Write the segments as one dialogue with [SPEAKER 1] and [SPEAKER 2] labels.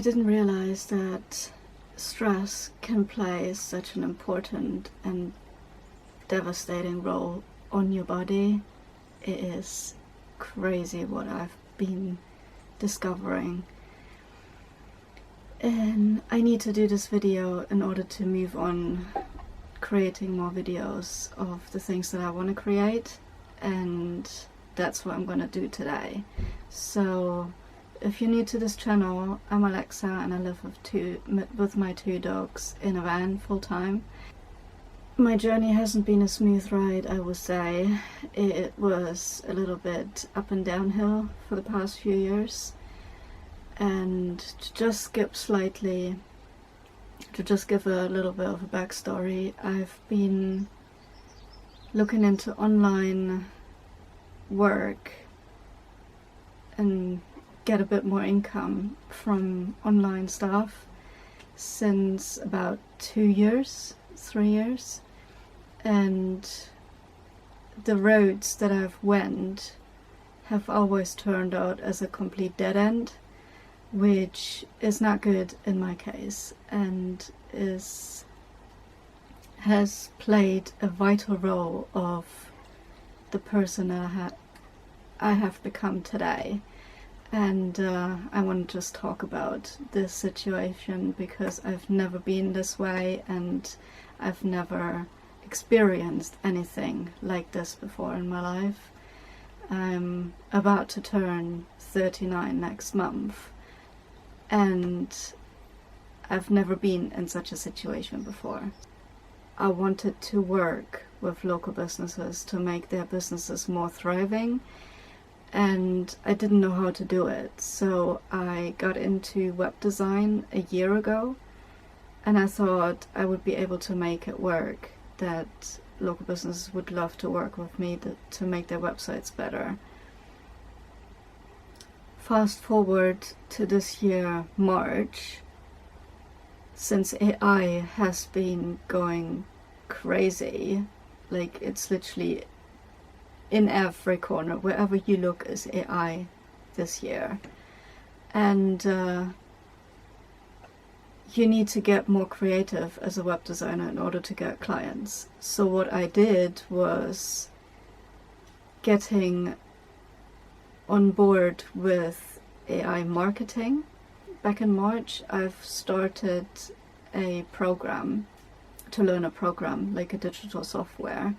[SPEAKER 1] didn't realize that stress can play such an important and devastating role on your body. It is crazy what I've been discovering. And I need to do this video in order to move on creating more videos of the things that I want to create, and that's what I'm going to do today. So if you're new to this channel, I'm Alexa and I live with my two dogs in a van full time. My journey hasn't been a smooth ride, I would say. It was a little bit up and downhill for the past few years. And to just give a little bit of a backstory, I've been looking into online work and get a bit more income from online stuff since about 3 years. And the roads that I've went have always turned out as a complete dead end, which is not good in my case, and has played a vital role of the person that I have become today. And I want to just talk about this situation because I've never been this way and I've never experienced anything like this before in my life. I'm about to turn 39 next month, and I've never been in such a situation before. I wanted to work with local businesses to make their businesses more thriving, and I didn't know how to do it. So I got into web design a year ago, and I thought I would be able to make it work, that local businesses would love to work with me to make their websites better. Fast forward to this year, March, since AI has been going crazy, like it's literally in every corner, wherever you look is AI this year. And you need to get more creative as a web designer in order to get clients. So what I did was getting on board with AI marketing. Back in March, I've started a program to learn a program, like a digital software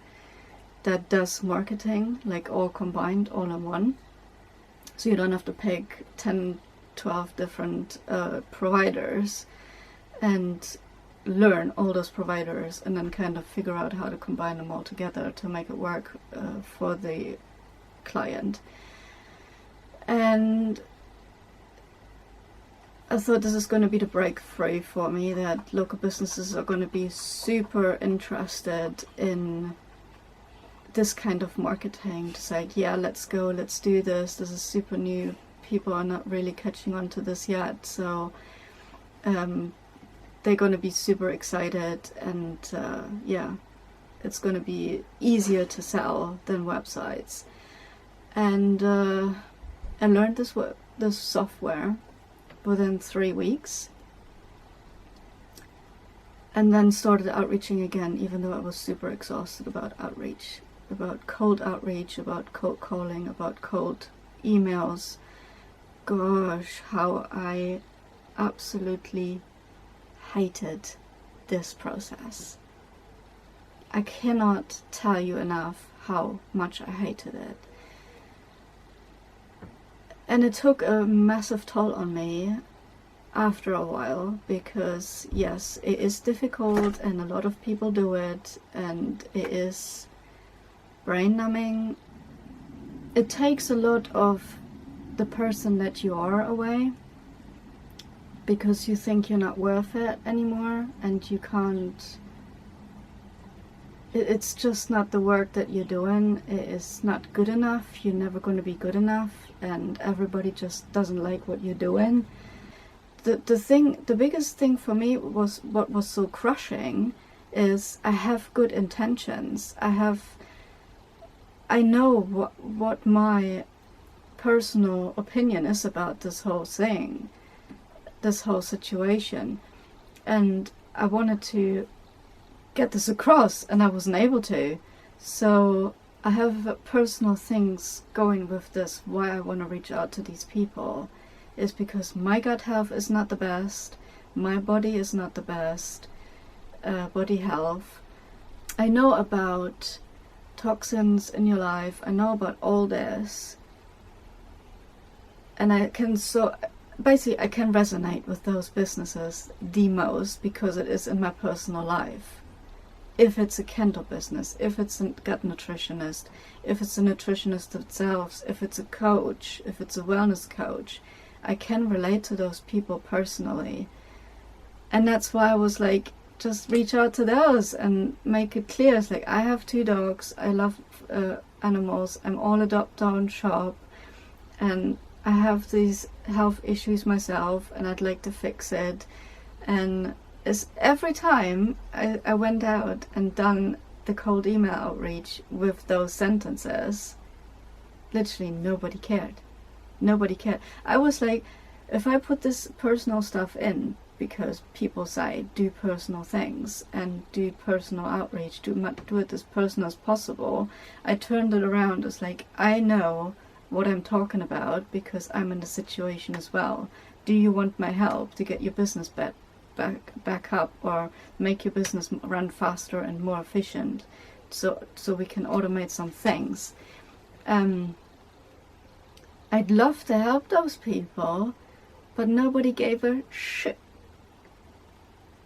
[SPEAKER 1] that does marketing, like all combined, all in one. So you don't have to pick 10, 12 different providers and learn all those providers and then kind of figure out how to combine them all together to make it work for the client. And I thought this is going to be the breakthrough for me, that local businesses are going to be super interested in this kind of marketing, to say, yeah, let's go, let's do this, this is super new, people are not really catching on to this yet, so they're going to be super excited, and yeah, it's going to be easier to sell than websites. And I learned this software within 3 weeks, and then started outreaching again, even though I was super exhausted about outreach, about cold outreach, about cold calling, about cold emails. Gosh, how I absolutely hated this process. I cannot tell you enough how much I hated it. And it took a massive toll on me after a while, because yes, it is difficult and a lot of people do it, and it is brain numbing. It takes a lot of the person that you are away, because you think you're not worth it anymore, and you can't, it's just not the work that you're doing. It is not good enough. You're never going to be good enough, and everybody just doesn't like what you're doing. The biggest thing for me was, what was so crushing is, I have good intentions. I know what my personal opinion is about this whole thing. this whole situation, and I wanted to get this across and I wasn't able to. So I have personal things going with this, why I want to reach out to these people, is because my gut health is not the best, my body is not the best, body health. I know about toxins in your life, I know about all this, and I can basically I can resonate with those businesses the most because it is in my personal life. If it's a candle business, if it's a gut nutritionist, if it's a nutritionist itself, if it's a coach, if it's a wellness coach, I can relate to those people personally. And that's why I was like, just reach out to those and make it clear. It's like, I have 2 dogs, I love animals, I'm all adopt on shop, and I have these health issues myself and I'd like to fix it. And every time I went out and done the cold email outreach with those sentences, literally nobody cared. Nobody cared. I was like, if I put this personal stuff in, because people say do personal things and do personal outreach, do it as personal as possible, I turned it around as like, I know what I'm talking about because I'm in the situation as well. Do you want my help to get your business back up, or make your business run faster and more efficient, so we can automate some things? I'd love to help those people, but nobody gave a shit.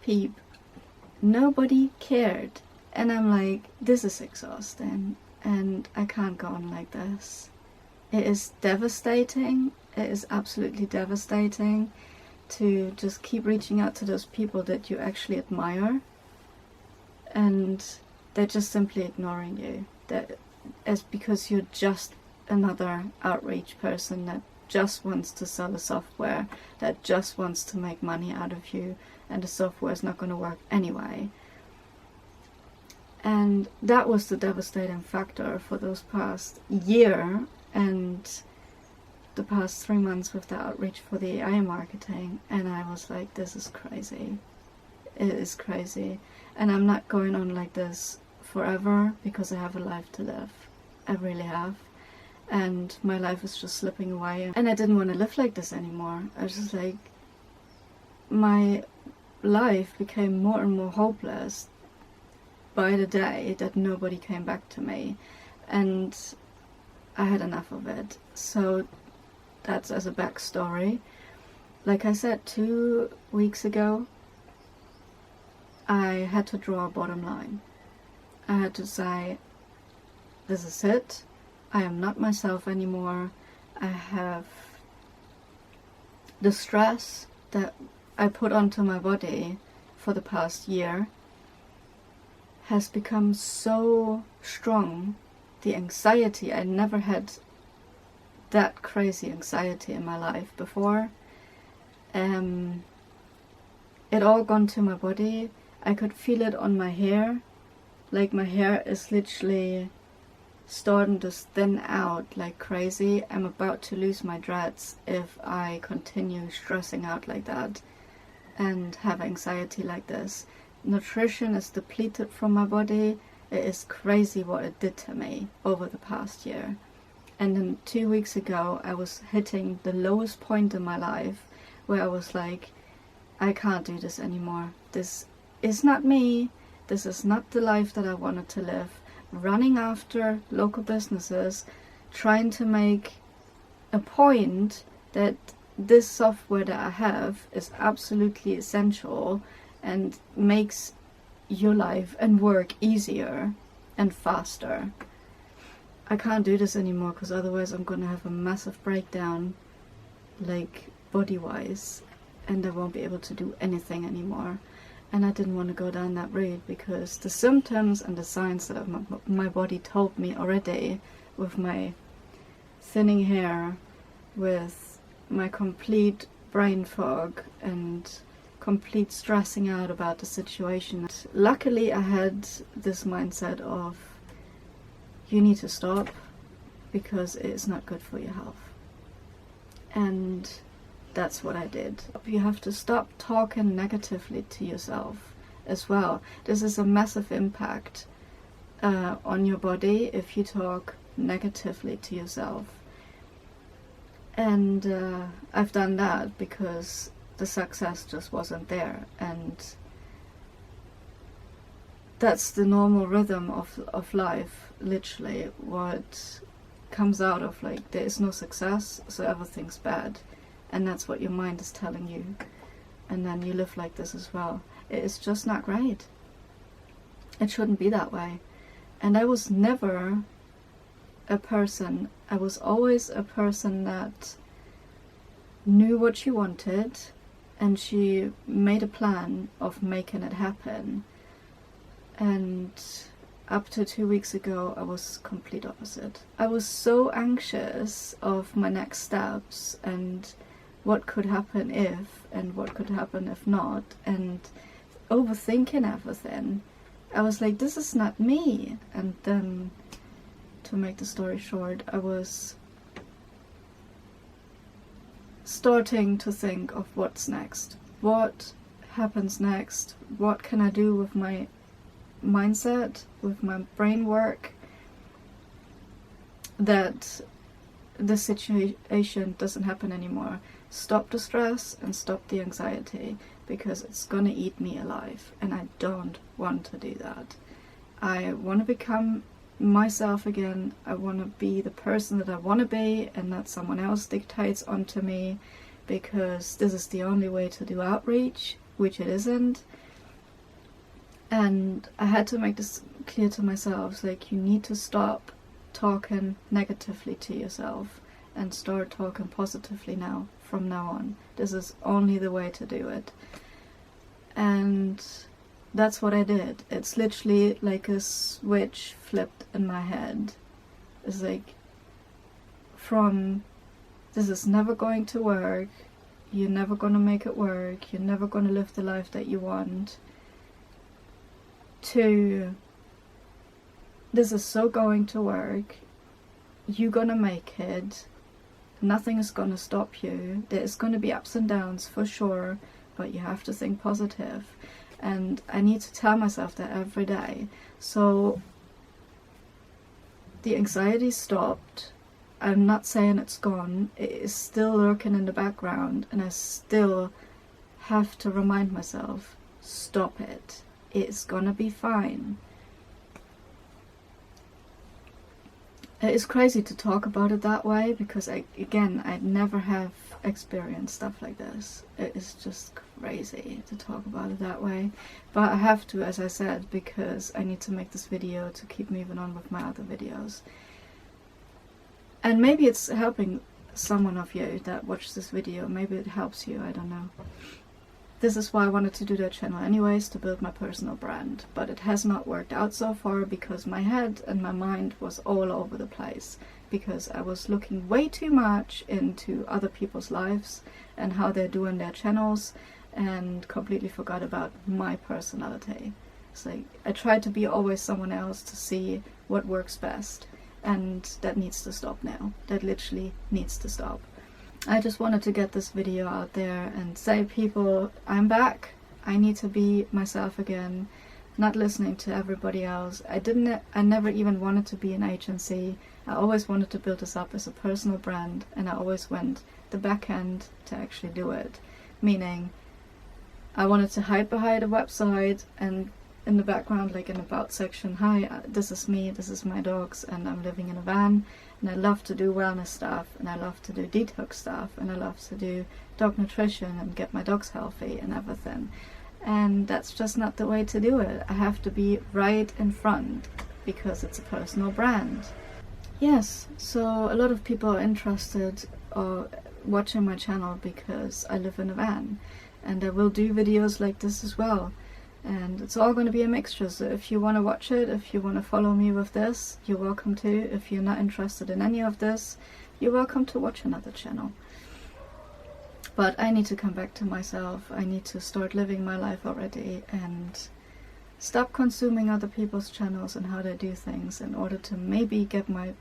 [SPEAKER 1] Peep. Nobody cared. And I'm like, this is exhausting and I can't go on like this. It is devastating. It is absolutely devastating to just keep reaching out to those people that you actually admire, and they're just simply ignoring you. That is because you're just another outreach person that just wants to sell a software, that just wants to make money out of you, and the software is not going to work anyway. And that was the devastating factor for those past year and the past 3 months with the outreach for the AI marketing. And I was like, this is crazy. It is crazy. And I'm not going on like this forever because I have a life to live. I really have. And my life is just slipping away. And I didn't want to live like this anymore. I was just like, my life became more and more hopeless by the day that nobody came back to me. And I had enough of it. So that's as a backstory. Like I said, 2 weeks ago, I had to draw a bottom line. I had to say, this is it. I am not myself anymore. I have the stress that I put onto my body for the past year has become so strong. The anxiety, I never had that crazy anxiety in my life before. It all gone to my body. I could feel it on my hair. Like my hair is literally starting to thin out like crazy. I'm about to lose my dreads if I continue stressing out like that and have anxiety like this. Nutrition is depleted from my body. It is crazy what it did to me over the past year. And then 2 weeks ago, I was hitting the lowest point in my life where I was like, I can't do this anymore. This is not me. This is not the life that I wanted to live. Running after local businesses, trying to make a point that this software that I have is absolutely essential and makes your life and work easier and faster. I can't do this anymore because otherwise I'm going to have a massive breakdown, like body-wise, and I won't be able to do anything anymore. And I didn't want to go down that route because the symptoms and the signs that my body told me already, with my thinning hair, with my complete brain fog and complete stressing out about the situation. Luckily I had this mindset of, you need to stop because it is not good for your health. And that's what I did. You have to stop talking negatively to yourself as well. This is a massive impact on your body if you talk negatively to yourself. And I've done that because the success just wasn't there, and that's the normal rhythm of life, literally. What comes out of, like, there is no success, so everything's bad, and that's what your mind is telling you, and then you live like this as well. It is just not great. It shouldn't be that way. And I was never a person, I was always a person that knew what she wanted, and she made a plan of making it happen. And up to 2 weeks ago, I was complete opposite. I was so anxious of my next steps and what could happen if, and what could happen if not, and overthinking everything. I was like, this is not me. And then, to make the story short, I was starting to think of what's next. What happens next? What can I do with my mindset, with my brain work, that the situation doesn't happen anymore? Stop the stress and stop the anxiety, because it's gonna eat me alive, and I don't want to do that. I want to become myself again. I want to be the person that I want to be, and not someone else dictates onto me, because this is the only way to do outreach, which it isn't. And I had to make this clear to myself. It's like, you need to stop talking negatively to yourself and start talking positively now, from now on. This is only the way to do it. And that's what I did. It's literally like a switch flipped in my head. It's like, from this is never going to work, you're never gonna make it work, you're never gonna live the life that you want, to this is so going to work, you're gonna make it, nothing is gonna stop you. There's gonna be ups and downs for sure, but you have to think positive. And I need to tell myself that every day. So the anxiety stopped. I'm not saying it's gone. It is still lurking in the background, and I still have to remind myself, stop it. It's gonna be fine. It is crazy to talk about it that way, because I never have experienced stuff like this. It is just crazy to talk about it that way. But I have to, as I said, because I need to make this video to keep moving on with my other videos. And maybe it's helping someone of you that watched this video. Maybe it helps you, I don't know. This is why I wanted to do that channel anyways, to build my personal brand. But it has not worked out so far, because my head and my mind was all over the place. Because I was looking way too much into other people's lives and how they're doing their channels, and completely forgot about my personality. It's like, I tried to be always someone else to see what works best. And that needs to stop now. That literally needs to stop. I just wanted to get this video out there and say, people, I'm back. I need to be myself again, not listening to everybody else. I never even wanted to be an agency. I always wanted to build this up as a personal brand, and I always went the back end to actually do it. Meaning, I wanted to hide behind a website, and in the background, like in about section, hi, this is me, this is my dogs, and I'm living in a van, and I love to do wellness stuff, and I love to do detox stuff, and I love to do dog nutrition and get my dogs healthy and everything. And that's just not the way to do it. I have to be right in front, because it's a personal brand. Yes, so a lot of people are interested or watching my channel because I live in a van, and I will do videos like this as well. And it's all going to be a mixture, so if you want to watch it, if you want to follow me with this, you're welcome to. If you're not interested in any of this, you're welcome to watch another channel. But I need to come back to myself. I need to start living my life already and stop consuming other people's channels and how they do things, in order to maybe get my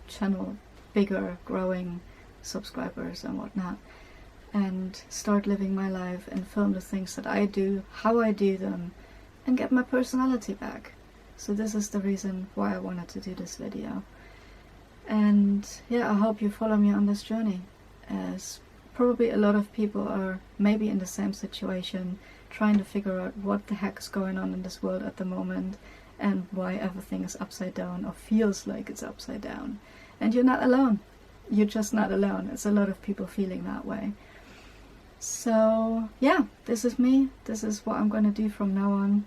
[SPEAKER 1] channel bigger, growing subscribers and whatnot. and start living my life and film the things that I do, how I do them, and get my personality back. So this is the reason why I wanted to do this video. And yeah, I hope you follow me on this journey, as probably a lot of people are maybe in the same situation, trying to figure out what the heck is going on in this world at the moment and why everything is upside down or feels like it's upside down. And you're not alone. You're just not alone. It's a lot of people feeling that way. So yeah, this is me. This is what I'm going to do from now on.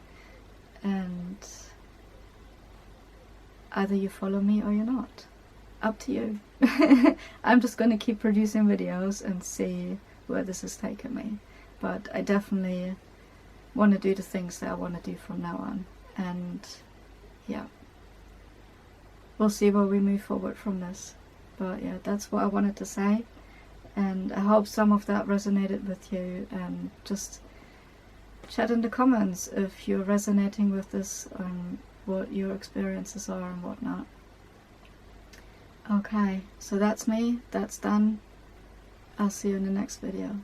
[SPEAKER 1] And either you follow me or you're not. Up to you. I'm just going to keep producing videos and see where this has taken me. But I definitely want to do the things that I want to do from now on. And yeah, we'll see where we move forward from this. But yeah, that's what I wanted to say. And I hope some of that resonated with you. And just chat in the comments if you're resonating with this, what your experiences are and whatnot. Okay, so that's me, that's done. I'll see you in the next video.